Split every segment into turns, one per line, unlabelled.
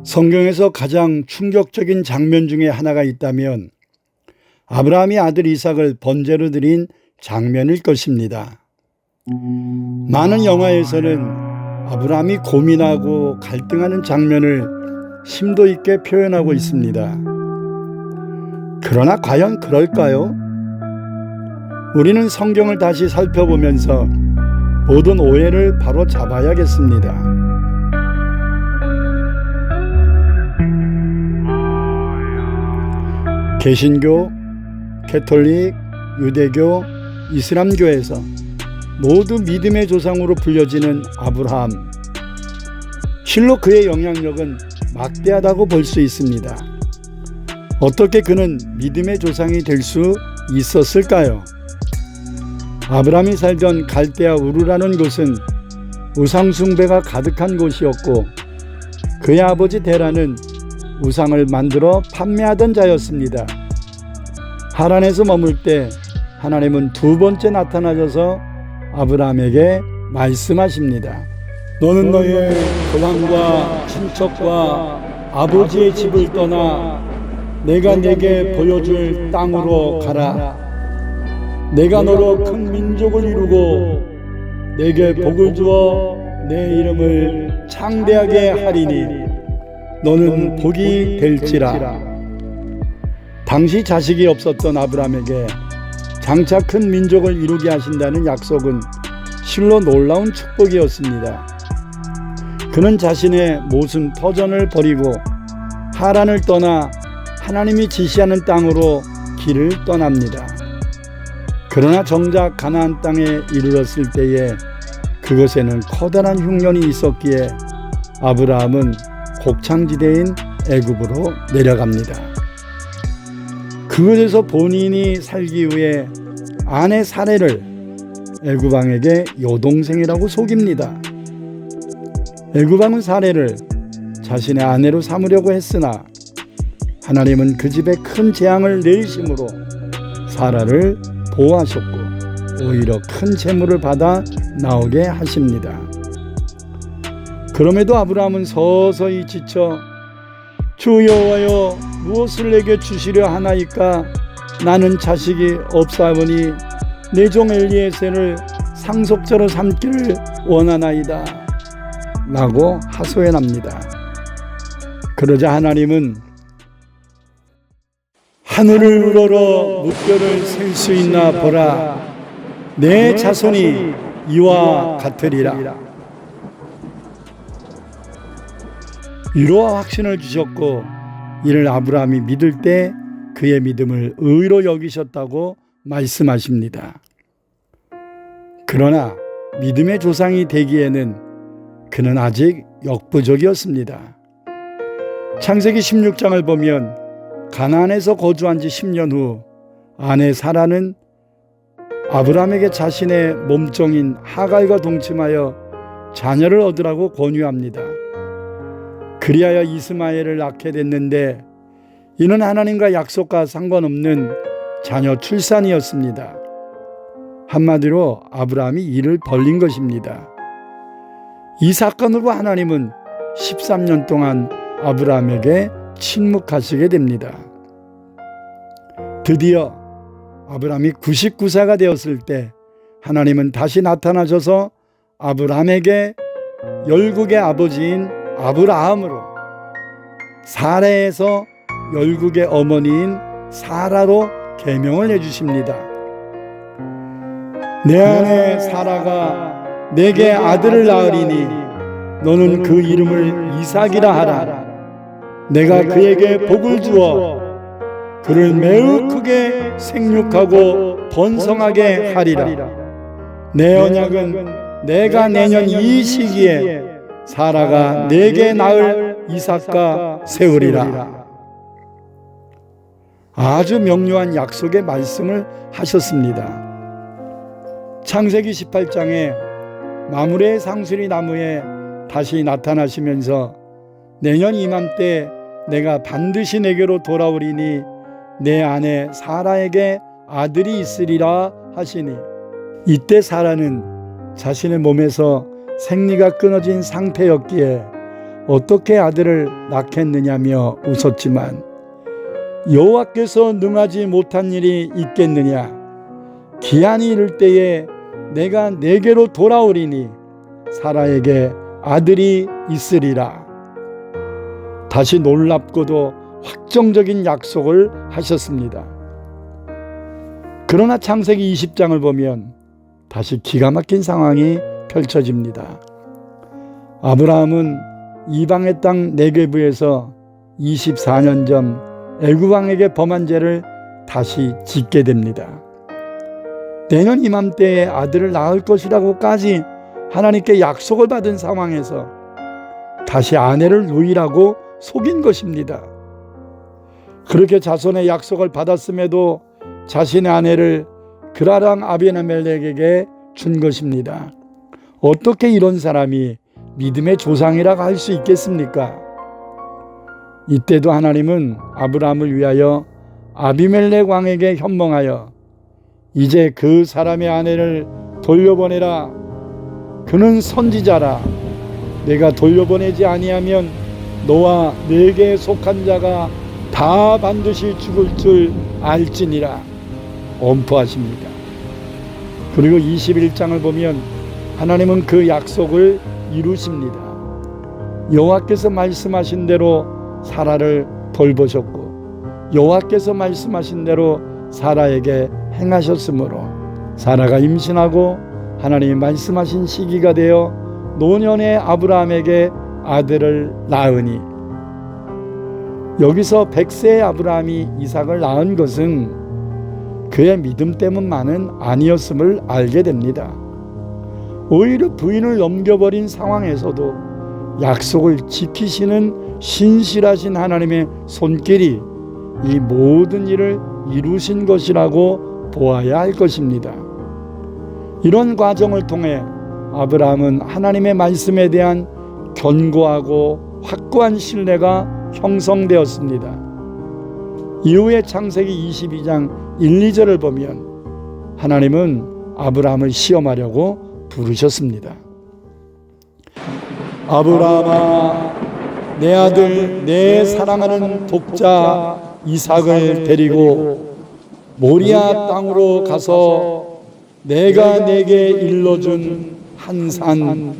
성경에서 가장 충격적인 장면 중에 하나가 있다면 아브라함이 아들 이삭을 번제로 드린 장면일 것입니다. 많은 영화에서는 아브라함이 고민하고 갈등하는 장면을 심도 있게 표현하고 있습니다. 그러나 과연 그럴까요? 우리는 성경을 다시 살펴보면서 모든 오해를 바로 잡아야겠습니다. 개신교, 캐톨릭, 유대교, 이슬람교에서 모두 믿음의 조상으로 불려지는 아브라함. 실로 그의 영향력은 막대하다고 볼 수 있습니다. 어떻게 그는 믿음의 조상이 될 수 있었을까요? 아브라함이 살던 갈대아 우르라는 곳은 우상숭배가 가득한 곳이었고 그의 아버지 데라는 우상을 만들어 판매하던 자였습니다. 하란에서 머물 때 하나님은 두 번째 나타나셔서 아브라함에게 말씀하십니다. 너는 너의 고향과 친척과 아버지의 집을 떠나 내가 네게 보여줄 땅으로 가라. 내가 너로 큰 민족을 이루고 네게 복을 주어 내 이름을 창대하게 하리니 너는 복이 될지라. 당시 자식이 없었던 아브라함에게 장차 큰 민족을 이루게 하신다는 약속은 실로 놀라운 축복이었습니다. 그는 자신의 모순 터전을 버리고 하란을 떠나 하나님이 지시하는 땅으로 길을 떠납니다. 그러나 정작 가나안 땅에 이르렀을 때에 그곳에는 커다란 흉년이 있었기에 아브라함은 곡창지대인 애굽으로 내려갑니다. 그곳에서 본인이 살기 위해 아내 사레를 애굽 왕에게 여동생이라고 속입니다. 애굽 왕은 사레를 자신의 아내로 삼으려고 했으나 하나님은 그 집에 큰 재앙을 내리심으로 사라를 보호하셨고 오히려 큰 재물을 받아 나오게 하십니다. 그럼에도 아브라함은 서서히 지쳐 주 여호와여 무엇을 내게 주시려 하나이까? 나는 자식이 없사오니 내 종 엘리에셀을 상속자로 삼기를 원하나이다 라고 하소연합니다. 그러자 하나님은 하늘을 우러러 무뼈를 셀 수 있나 보라. 내 자손이 이와 같으리라. 위로와 확신을 주셨고 이를 아브라함이 믿을 때 그의 믿음을 의로 여기셨다고 말씀하십니다. 그러나 믿음의 조상이 되기에는 그는 아직 역부족이었습니다. 창세기 16장을 보면 가나안에서 거주한 지 10년 후 아내 사라는 아브라함에게 자신의 몸종인 하갈과 동침하여 자녀를 얻으라고 권유합니다. 그리하여 이스마엘을 낳게 됐는데 이는 하나님과 약속과 상관없는 자녀 출산이었습니다. 한마디로 아브라함이 이를 벌린 것입니다. 이 사건으로 하나님은 13년 동안 아브라함에게 침묵하시게 됩니다. 드디어 아브라함이 99세가 되었을 때 하나님은 다시 나타나셔서 아브라함에게 열국의 아버지인 아브라함으로 사레에서 열국의 어머니인 사라로 계명을 해주십니다. 내 아내 사라가 내게 아들을 낳으리니 너는 그 이름을 이삭이라 하라. 내가 그에게 복을 주어 그를 매우 크게 생육하고 번성하게 하리라. 내 언약은 내가 내년 이 시기에 사라가 내게 낳을 이삭과 세우리라. 아주 명료한 약속의 말씀을 하셨습니다. 창세기 18장에 마므레의 상수리 나무에 다시 나타나시면서 내년 이맘때 내가 반드시 내게로 돌아오리니 내 아내 사라에게 아들이 있으리라 하시니 이때 사라는 자신의 몸에서 생리가 끊어진 상태였기에 어떻게 아들을 낳겠느냐며 웃었지만 여호와께서 능하지 못한 일이 있겠느냐. 기한이 이를 때에 내가 내게로 돌아오리니 사라에게 아들이 있으리라. 다시 놀랍고도 확정적인 약속을 하셨습니다. 그러나 창세기 20장을 보면 다시 기가 막힌 상황이 펼쳐집니다. 아브라함은 이방의 땅 네게브에서 24년 전 애굽 왕에게 범한 죄를 다시 짓게 됩니다. 내년 이맘때에 아들을 낳을 것이라고까지 하나님께 약속을 받은 상황에서 다시 아내를 누이라고 속인 것입니다. 그렇게 자손의 약속을 받았음에도 자신의 아내를 그라랑 아비멜렉에게 준 것입니다. 어떻게 이런 사람이 믿음의 조상이라고 할 수 있겠습니까? 이때도 하나님은 아브라함을 위하여 아비멜렉 왕에게 현몽하여 이제 그 사람의 아내를 돌려보내라. 그는 선지자라. 내가 돌려보내지 아니하면 너와 내게 속한 자가 다 반드시 죽을 줄 알지니라 엄포하십니다. 그리고 21장을 보면 하나님은 그 약속을 이루십니다. 여호와께서 말씀하신 대로 사라를 돌보셨고 여호와께서 말씀하신 대로 사라에게 행하셨으므로 사라가 임신하고 하나님이 말씀하신 시기가 되어 노년의 아브라함에게 아들을 낳으니, 여기서 100세의 아브라함이 이삭을 낳은 것은 그의 믿음 때문만은 아니었음을 알게 됩니다. 오히려 부인을 넘겨버린 상황에서도 약속을 지키시는 신실하신 하나님의 손길이 이 모든 일을 이루신 것이라고 보아야 할 것입니다. 이런 과정을 통해 아브라함은 하나님의 말씀에 대한 견고하고 확고한 신뢰가 형성되었습니다. 이후에 창세기 22장 1, 2절을 보면 하나님은 아브라함을 시험하려고 부르셨습니다. 아브라함아, 내 아들 내 사랑하는 독자 이삭을 데리고 모리아 땅으로 가서 내가 내게 일러준 한 산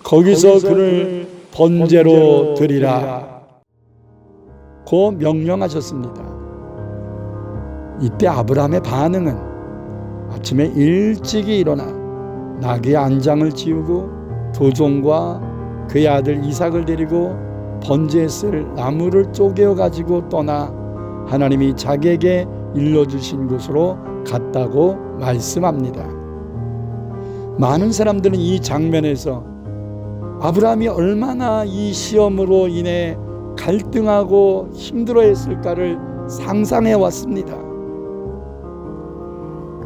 거기서 그를 번제로 드리라 고 명령하셨습니다. 이때 아브라함의 반응은 아침에 일찍이 일어나 나귀 안장을 지우고 두 종과 그의 아들 이삭을 데리고 번제에 쓸 나무를 쪼개어 가지고 떠나 하나님이 자기에게 일러주신 곳으로 갔다고 말씀합니다. 많은 사람들은 이 장면에서 아브라함이 얼마나 이 시험으로 인해 갈등하고 힘들어했을까를 상상해 왔습니다.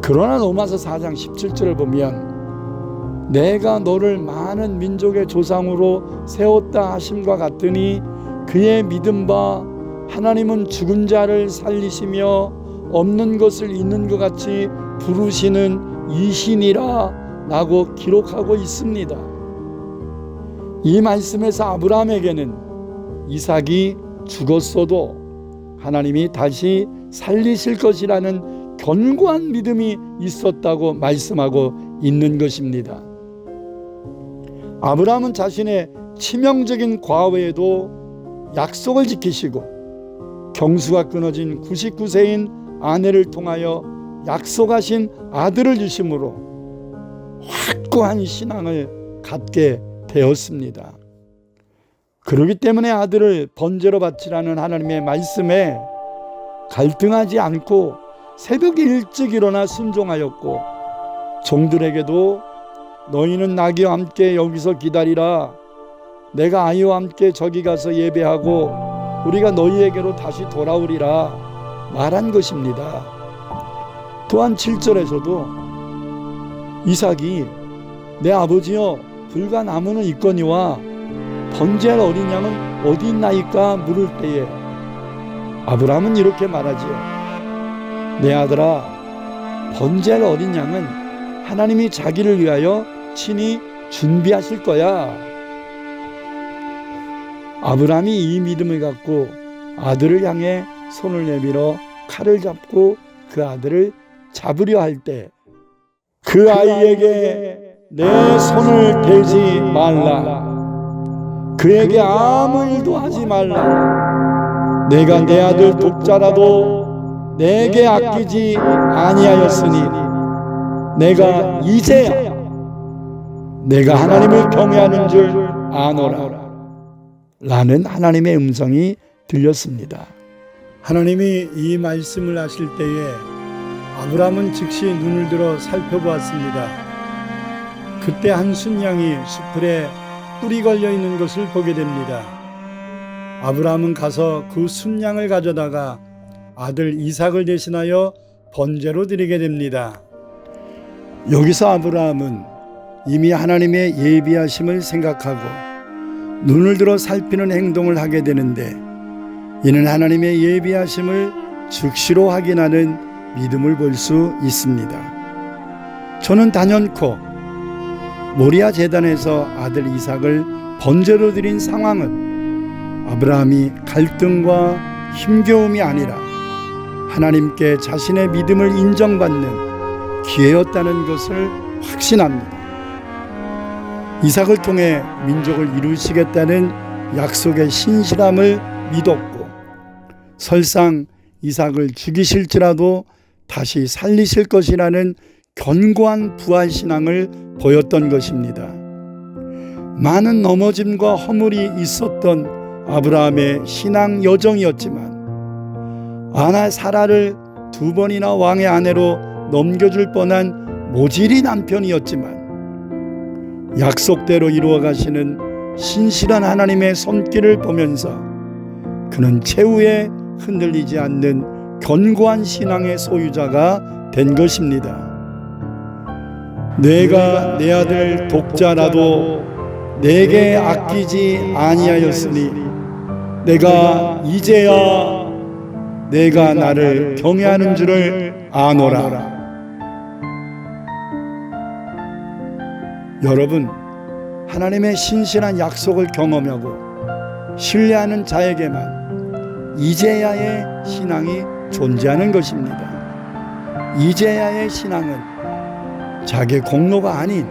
그러나 로마서 4장 17절을 보면 내가 너를 많은 민족의 조상으로 세웠다 하심과 같으니 그의 믿음과 하나님은 죽은 자를 살리시며 없는 것을 있는 것 같이 부르시는 이신이라 라고 기록하고 있습니다. 이 말씀에서 아브라함에게는 이삭이 죽었어도 하나님이 다시 살리실 것이라는 견고한 믿음이 있었다고 말씀하고 있는 것입니다. 아브라함은 자신의 치명적인 과거에도 약속을 지키시고 경수가 끊어진 99세인 아내를 통하여 약속하신 아들을 주심으로 확고한 신앙을 갖게 되었습니다. 그렇기 때문에 아들을 번제로 바치라는 하나님의 말씀에 갈등하지 않고 새벽에 일찍 일어나 순종하였고, 종들에게도 너희는 나귀와 함께 여기서 기다리라, 내가 아이와 함께 저기 가서 예배하고 우리가 너희에게로 다시 돌아오리라 말한 것입니다. 또한 7절에서도 이삭이 내 아버지여 불과 나무는 있거니와 번제할 어린 양은 어디 있나이까 물을 때에 아브라함은 이렇게 말하지요. 내 아들아, 번제할 어린 양은 하나님이 자기를 위하여 친히 준비하실 거야. 아브라함이 이 믿음을 갖고 아들을 향해 손을 내밀어 칼을 잡고 그 아들을 잡으려 할 때 그 아이에게 내 손을 대지 말라. 그에게 아무 일도 하지 말라. 내가 내 아들 독자라도 내게 아끼지 아니하였으니 내가 이제야 내가 하나님을 경외하는 줄 아노라. 라는 하나님의 음성이 들렸습니다. 하나님이 이 말씀을 하실 때에 아브라함은 즉시 눈을 들어 살펴보았습니다. 그때 한 순양이 수풀에 뿔이 걸려 있는 것을 보게 됩니다. 아브라함은 가서 그 순양을 가져다가 아들 이삭을 대신하여 번제로 드리게 됩니다. 여기서 아브라함은 이미 하나님의 예비하심을 생각하고 눈을 들어 살피는 행동을 하게 되는데, 이는 하나님의 예비하심을 즉시로 확인하는 믿음을 볼 수 있습니다. 저는 단연코 모리아 제단에서 아들 이삭을 번제로 드린 상황은 아브라함이 갈등과 힘겨움이 아니라 하나님께 자신의 믿음을 인정받는 기회였다는 것을 확신합니다. 이삭을 통해 민족을 이루시겠다는 약속의 신실함을 믿었고, 설상 이삭을 죽이실지라도 다시 살리실 것이라는 견고한 부활신앙을 보였던 것입니다. 많은 넘어짐과 허물이 있었던 아브라함의 신앙 여정이었지만, 아나 사라를 2번이나 왕의 아내로 넘겨줄 뻔한 모질이 남편이었지만, 약속대로 이루어 가시는 신실한 하나님의 손길을 보면서 그는 최후에 흔들리지 않는 견고한 신앙의 소유자가 된 것입니다. 내가 내 아들 독자라도 내게 아끼지 아니하였으니 내가 이제야 내가 나를 경외하는 줄을 아노라. 여러분, 하나님의 신실한 약속을 경험하고 신뢰하는 자에게만 이제야의 신앙이 존재하는 것입니다. 이제야의 신앙은 자기 공로가 아닌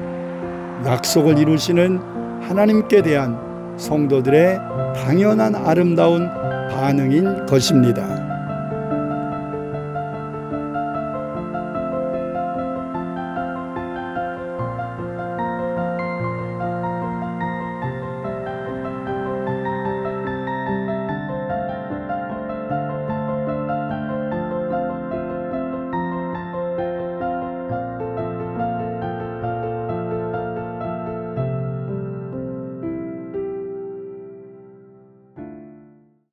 약속을 이루시는 하나님께 대한 성도들의 당연한 아름다운 반응인 것입니다.